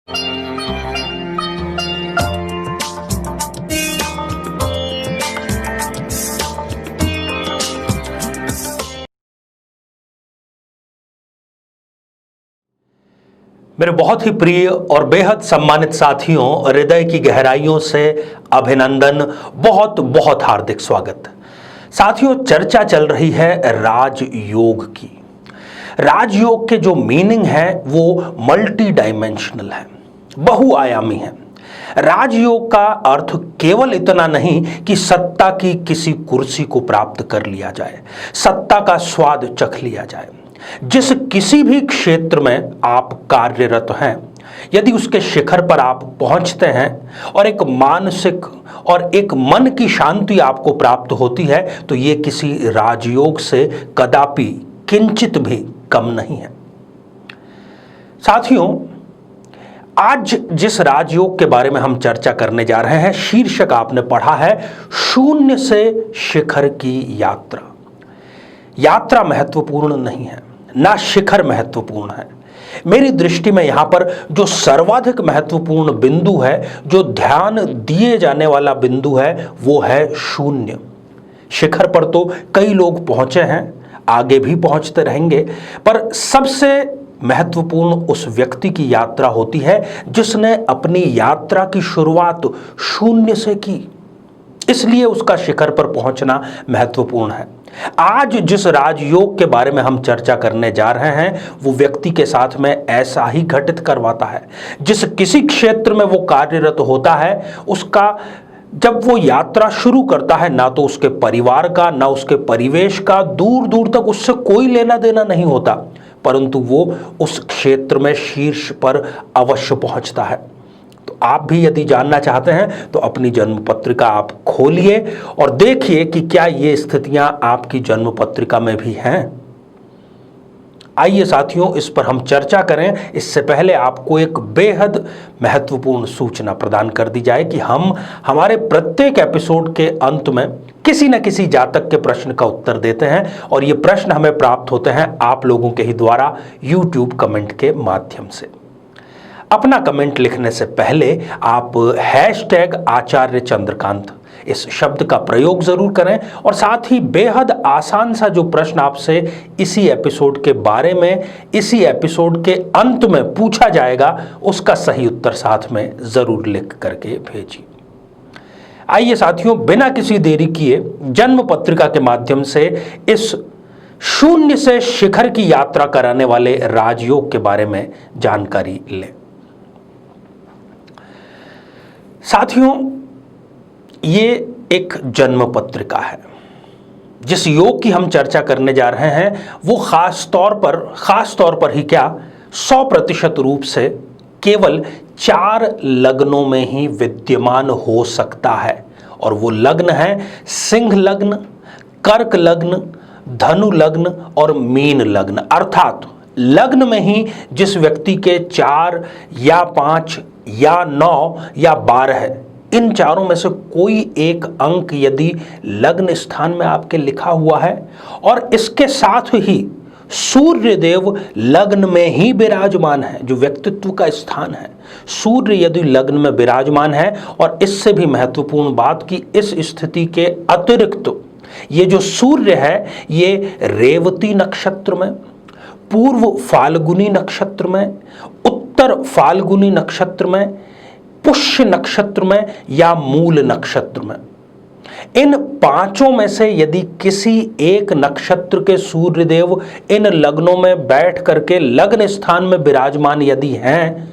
मेरे बहुत ही प्रिय और बेहद सम्मानित साथियों, हृदय की गहराइयों से अभिनंदन, बहुत बहुत हार्दिक स्वागत। साथियों, चर्चा चल रही है राजयोग की। राजयोग के जो मीनिंग है वो मल्टी डायमेंशनल है, बहुआयामी है। राजयोग का अर्थ केवल इतना नहीं कि सत्ता की किसी कुर्सी को प्राप्त कर लिया जाए, सत्ता का स्वाद चख लिया जाए। जिस किसी भी क्षेत्र में आप कार्यरत हैं, यदि उसके शिखर पर आप पहुंचते हैं और एक मानसिक और एक मन की शांति आपको प्राप्त होती है, तो ये किसी राजयोग से कदापि किंचित भी कम नहीं है। साथियों, आज जिस राजयोग के बारे में हम चर्चा करने जा रहे हैं, शीर्षक आपने पढ़ा है शून्य से शिखर की यात्रा। यात्रा महत्वपूर्ण नहीं है, ना शिखर महत्वपूर्ण है। मेरी दृष्टि में यहां पर जो सर्वाधिक महत्वपूर्ण बिंदु है, जो ध्यान दिए जाने वाला बिंदु है, वो है शून्य। शिखर पर तो कई लोग पहुंचे हैं, आगे भी पहुंचते रहेंगे, पर सबसे महत्वपूर्ण उस व्यक्ति की यात्रा होती है जिसने अपनी यात्रा की शुरुआत शून्य से की। इसलिए उसका शिखर पर पहुंचना महत्वपूर्ण है। आज जिस राजयोग के बारे में हम चर्चा करने जा रहे हैं, वो व्यक्ति के साथ में ऐसा ही घटित करवाता है। जिस किसी क्षेत्र में वो कार्यरत होता है, उसका जब वो यात्रा शुरू करता है, ना तो उसके परिवार का, ना उसके परिवेश का, दूर दूर तक उससे कोई लेना देना नहीं होता, परंतु वो उस क्षेत्र में शीर्ष पर अवश्य पहुंचता है। तो आप भी यदि जानना चाहते हैं तो अपनी जन्म पत्रिका आप खोलिए और देखिए कि क्या ये स्थितियां आपकी जन्म पत्रिका में भी हैं। आइए साथियों, इस पर हम चर्चा करें। इससे पहले आपको एक बेहद महत्वपूर्ण सूचना प्रदान कर दी जाए कि हम हमारे प्रत्येक एपिसोड के अंत में किसी न किसी जातक के प्रश्न का उत्तर देते हैं, और ये प्रश्न हमें प्राप्त होते हैं आप लोगों के ही द्वारा YouTube कमेंट के माध्यम से। अपना कमेंट लिखने से पहले आप #आचार्य चंद्रकांत इस शब्द का प्रयोग जरूर करें, और साथ ही बेहद आसान सा जो प्रश्न आपसे इसी एपिसोड के बारे में इसी एपिसोड के अंत में पूछा जाएगा, उसका सही उत्तर साथ में जरूर लिख करके भेजिए। आइए साथियों, बिना किसी देरी किए जन्म पत्रिका के माध्यम से इस शून्य से शिखर की यात्रा कराने वाले राजयोग के बारे में जानकारी लें। साथियों, ये एक जन्म पत्रिका है। जिस योग की हम चर्चा करने जा रहे हैं वो खास तौर पर ही क्या 100% रूप से केवल 4 लग्नों में ही विद्यमान हो सकता है, और वो लग्न है सिंह लग्न, कर्क लग्न, धनु लग्न और मीन लग्न। अर्थात लग्न में ही जिस व्यक्ति के 4 या 5 या 9 या 12 है, इन चारों में से कोई एक अंक यदि लग्न स्थान में आपके लिखा हुआ है, और इसके साथ ही सूर्य देव लग्न में ही विराजमान है, जो व्यक्तित्व का स्थान है, सूर्य यदि लग्न में विराजमान है, और इससे भी महत्वपूर्ण बात कि इस स्थिति के अतिरिक्त ये जो सूर्य है ये रेवती नक्षत्र में, पूर्व फाल्गुनी नक्षत्र में, उत्तर फाल्गुनी नक्षत्र में, पुष्य नक्षत्र में या मूल नक्षत्र में, इन 5 में से यदि किसी एक नक्षत्र के सूर्यदेव इन लग्नों में बैठ करके लग्न स्थान में विराजमान यदि हैं,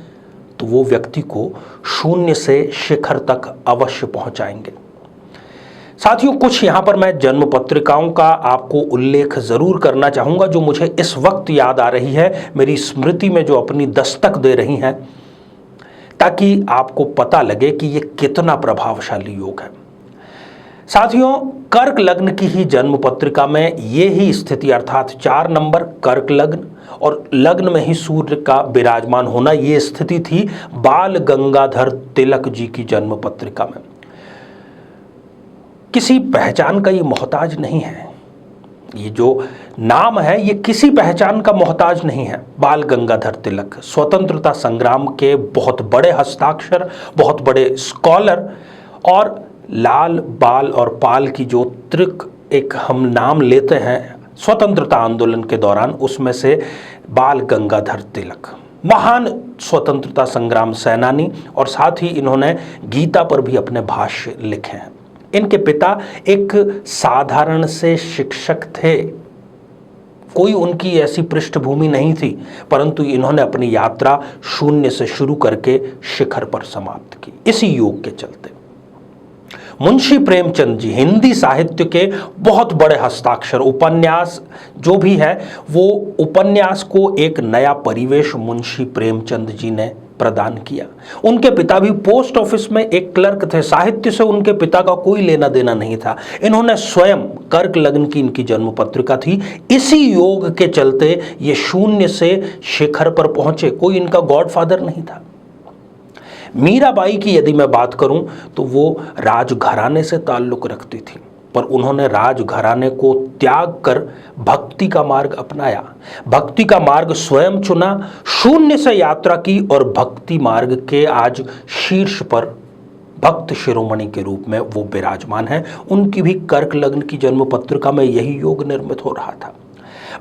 तो वो व्यक्ति को शून्य से शिखर तक अवश्य पहुंचाएंगे। साथियों, कुछ यहां पर मैं जन्म पत्रिकाओं का आपको उल्लेख जरूर करना चाहूंगा जो मुझे इस वक्त याद आ रही है, मेरी स्मृति में जो अपनी दस्तक दे रही हैं, ताकि आपको पता लगे कि ये कितना प्रभावशाली योग है। साथियों, कर्क लग्न की ही जन्म पत्रिका में ये ही स्थिति, अर्थात 4 नंबर कर्क लग्न और लग्न में ही सूर्य का विराजमान होना, ये स्थिति थी बाल गंगाधर तिलक जी की जन्म पत्रिका में। किसी पहचान का ये मोहताज नहीं है। ये जो नाम है ये किसी पहचान का मोहताज नहीं है। बाल गंगाधर तिलक स्वतंत्रता संग्राम के बहुत बड़े हस्ताक्षर, बहुत बड़े स्कॉलर, और लाल, बाल और पाल की जो त्रिक एक हम नाम लेते हैं स्वतंत्रता आंदोलन के दौरान, उसमें से बाल गंगाधर तिलक महान स्वतंत्रता संग्राम सेनानी, और साथ ही इन्होंने गीता पर भी अपने भाष्य लिखे हैं। इनके पिता एक साधारण से शिक्षक थे, कोई उनकी ऐसी पृष्ठभूमि नहीं थी, परंतु इन्होंने अपनी यात्रा शून्य से शुरू करके शिखर पर समाप्त की इसी योग के चलते। मुंशी प्रेमचंद जी हिंदी साहित्य के बहुत बड़े हस्ताक्षर, उपन्यास जो भी है वो उपन्यास को एक नया परिवेश मुंशी प्रेमचंद जी ने प्रदान किया। उनके पिता भी पोस्ट ऑफिस में एक क्लर्क थे, साहित्य से उनके पिता का कोई लेना देना नहीं था। इन्होंने स्वयं कर्क लग्न की इनकी जन्म पत्रिका थी, इसी योग के चलते ये शून्य से शिखर पर पहुंचे, कोई इनका गॉडफादर नहीं था। मीराबाई की यदि मैं बात करूं तो वो राजघराने से ताल्लुक रखती थी, पर उन्होंने राजघराने को त्याग कर भक्ति का मार्ग अपनाया, भक्ति का मार्ग स्वयं चुना, शून्य से यात्रा की और भक्ति मार्ग के आज शीर्ष पर भक्त शिरोमणि के रूप में वो विराजमान है। उनकी भी कर्क लग्न की जन्म पत्रिका में यही योग निर्मित हो रहा था।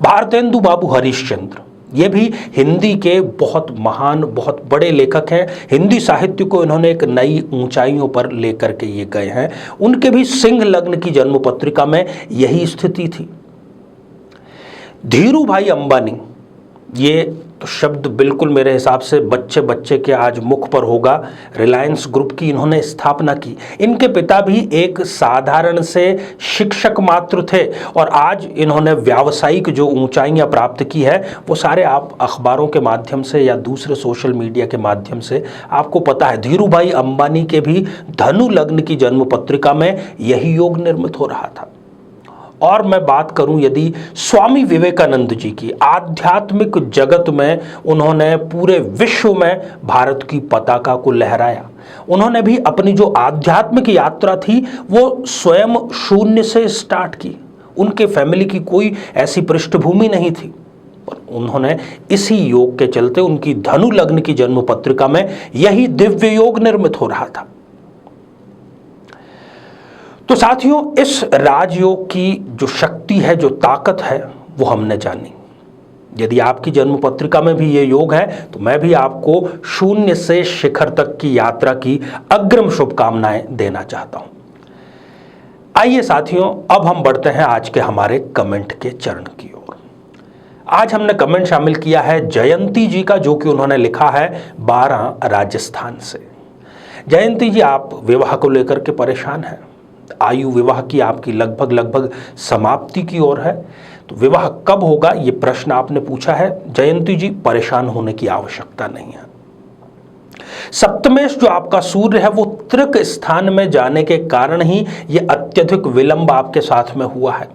भारतेंदु बाबू हरिश्चंद्र ये भी हिंदी के बहुत महान, बहुत बड़े लेखक हैं। हिंदी साहित्य को इन्होंने एक नई ऊंचाइयों पर लेकर के ये गए हैं। उनके भी सिंह लग्न की जन्म पत्रिका में यही स्थिति थी। धीरू भाई अंबानी, ये तो शब्द बिल्कुल मेरे हिसाब से बच्चे बच्चे के आज मुख पर होगा। रिलायंस ग्रुप की इन्होंने स्थापना की। इनके पिता भी एक साधारण से शिक्षक मात्र थे और आज इन्होंने व्यावसायिक जो ऊंचाइयां प्राप्त की है वो सारे आप अखबारों के माध्यम से या दूसरे सोशल मीडिया के माध्यम से आपको पता है। धीरू भाई अंबानी के भी धनु लग्न की जन्म पत्रिका में यही योग निर्मित हो रहा था। और मैं बात करूं यदि स्वामी विवेकानंद जी की, आध्यात्मिक जगत में उन्होंने पूरे विश्व में भारत की पताका को लहराया। उन्होंने भी अपनी जो आध्यात्मिक यात्रा थी वो स्वयं शून्य से स्टार्ट की। उनके फैमिली की कोई ऐसी पृष्ठभूमि नहीं थी, पर उन्होंने इसी योग के चलते उनकी धनु लग्न की जन्म पत्रिका में यही दिव्य योग निर्मित हो रहा था। तो साथियों, इस राजयोग की जो शक्ति है, जो ताकत है, वो हमने जानी। यदि आपकी जन्म पत्रिका में भी ये योग है तो मैं भी आपको शून्य से शिखर तक की यात्रा की अग्रिम शुभकामनाएं देना चाहता हूं। आइए साथियों, अब हम बढ़ते हैं आज के हमारे कमेंट के चरण की ओर। आज हमने कमेंट शामिल किया है जयंती जी का, जो कि उन्होंने लिखा है 12 राजस्थान से। जयंती जी, आप विवाह को लेकर के परेशान हैं। आयु विवाह की आपकी लगभग समाप्ति की ओर है, तो विवाह कब होगा ये प्रश्न आपने पूछा है। जयंती जी, परेशान होने की आवश्यकता नहीं है। सप्तमेश जो आपका सूर्य है वो त्रिक स्थान में जाने के कारण ही ये अत्यधिक विलंब आपके साथ में हुआ है।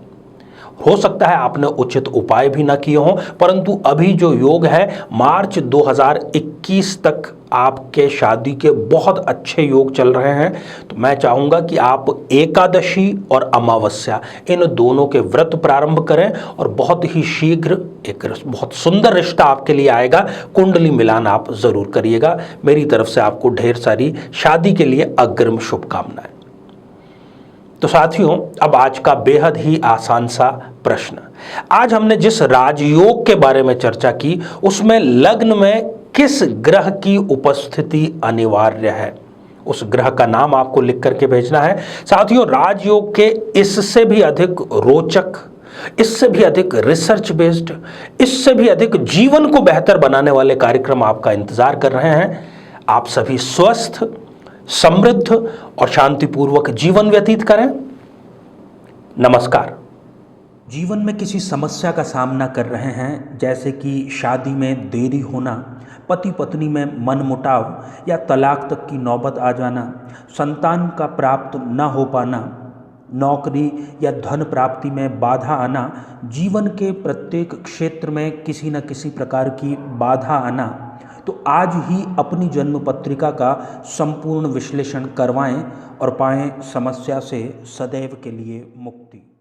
हो सकता है आपने उचित उपाय भी ना किए हों, परंतु अभी जो योग है मार्च 2021 तक आपके शादी के बहुत अच्छे योग चल रहे हैं। तो मैं चाहूँगा कि आप एकादशी और अमावस्या इन दोनों के व्रत प्रारंभ करें और बहुत ही शीघ्र एक बहुत सुंदर रिश्ता आपके लिए आएगा। कुंडली मिलान आप जरूर करिएगा। मेरी तरफ से आपको ढेर सारी शादी के लिए अग्रिम शुभकामनाएं। तो साथियों, अब आज का बेहद ही आसान सा प्रश्न। आज हमने जिस राजयोग के बारे में चर्चा की उसमें लग्न में किस ग्रह की उपस्थिति अनिवार्य है, उस ग्रह का नाम आपको लिख करके भेजना है। साथियों, राजयोग के इससे भी अधिक रोचक, इससे भी अधिक रिसर्च बेस्ड, इससे भी अधिक जीवन को बेहतर बनाने वाले कार्यक्रम आपका इंतजार कर रहे हैं। आप सभी स्वस्थ, समृद्ध और शांतिपूर्वक जीवन व्यतीत करें। नमस्कार। जीवन में किसी समस्या का सामना कर रहे हैं, जैसे कि शादी में देरी होना, पति पत्नी में मनमुटाव या तलाक तक की नौबत आ जाना, संतान का प्राप्त न हो पाना, नौकरी या धन प्राप्ति में बाधा आना, जीवन के प्रत्येक क्षेत्र में किसी न किसी प्रकार की बाधा आना, तो आज ही अपनी जन्म पत्रिका का संपूर्ण विश्लेषण करवाएं और पाएं समस्या से सदैव के लिए मुक्ति।